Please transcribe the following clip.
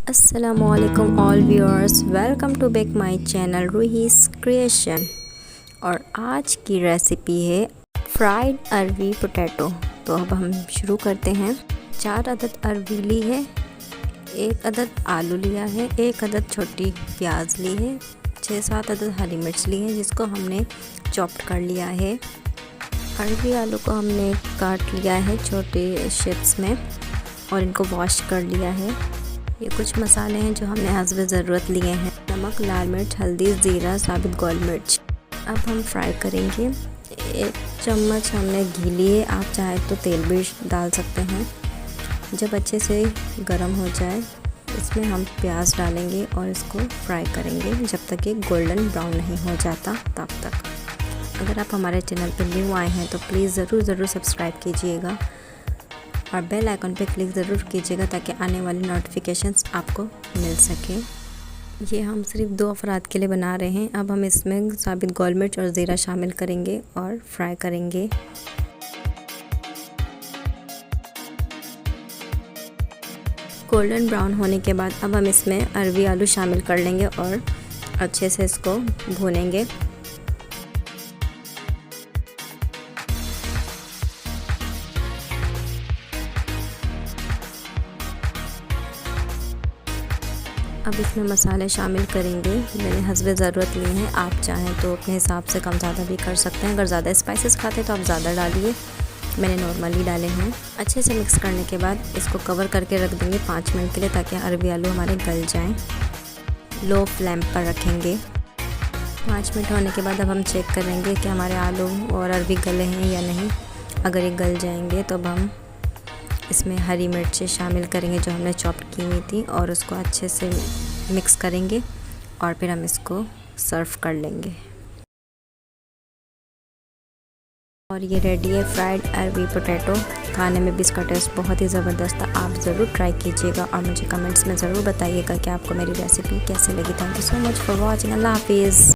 अस्सलामुअलैकुम all viewers, welcome to back my channel Ruhi's creation. और आज की रेसिपी है फ्राइड अरवी पोटैटो। तो अब हम शुरू करते हैं। 4 अदद अरवी ली है, 1 अदद आलू लिया है, 1 अदद छोटी प्याज ली है, 6-7 अदद हरी मिर्च ली है जिसको हमने चॉप्ड कर लिया है। अरवी आलू को हमने काट लिया है छोटे शेप्स में और इनको वॉश कर लिया है। ये कुछ मसाले हैं जो हमने हस्ब ज़रूरत लिए हैं। नमक, लाल मिर्च, हल्दी, ज़ीरा, साबित गोल मिर्च। अब हम फ्राई करेंगे। 1 चम्मच हमने घी लिए, आप चाहे तो तेल भी डाल सकते हैं। जब अच्छे से गर्म हो जाए इसमें हम प्याज डालेंगे और इसको फ्राई करेंगे जब तक ये गोल्डन ब्राउन नहीं हो जाता तब तक। अगर आप हमारे चैनल पर न्यू आए हैं तो प्लीज़ ज़रूर सब्सक्राइब कीजिएगा और बेल आइकन पे क्लिक ज़रूर कीजिएगा ताकि आने वाली नोटिफिकेशंस आपको मिल सके। ये हम सिर्फ 2 अफराद के लिए बना रहे हैं। अब हम इसमें साबित गोल मिर्च और ज़ीरा शामिल करेंगे और फ्राई करेंगे। गोल्डन ब्राउन होने के बाद अब हम इसमें अरवी आलू शामिल कर लेंगे और अच्छे से इसको भूनेंगे। अब इसमें मसाले शामिल करेंगे। मैंने हस्बे ज़रूरत लिए हैं, आप चाहें तो अपने हिसाब से कम ज़्यादा भी कर सकते हैं। अगर ज़्यादा स्पाइसेस खाते हैं तो आप ज़्यादा डालिए, मैंने नॉर्मली डाले हैं। अच्छे से मिक्स करने के बाद इसको कवर करके रख देंगे 5 मिनट के लिए ताकि अरवी आलू हमारे गल जाएं। लो फ्लेम पर रखेंगे। 5 मिनट होने के बाद अब हम चेक करेंगे कि हमारे आलू और अरवी गले हैं या नहीं। अगर ये गल जाएंगे तो अब हम इसमें हरी मिर्चें शामिल करेंगे जो हमने चॉप की हुई थी और उसको अच्छे से मिक्स करेंगे और फिर हम इसको सर्व कर लेंगे। और ये रेडी है फ्राइड अरवी पोटैटो। खाने में भी इसका टेस्ट बहुत ही ज़बरदस्त था। आप ज़रूर ट्राई कीजिएगा और मुझे कमेंट्स में ज़रूर बताइएगा कि आपको मेरी रेसिपी कैसी लगी। Thank you so much for watching. अल्लाह हाफिज़।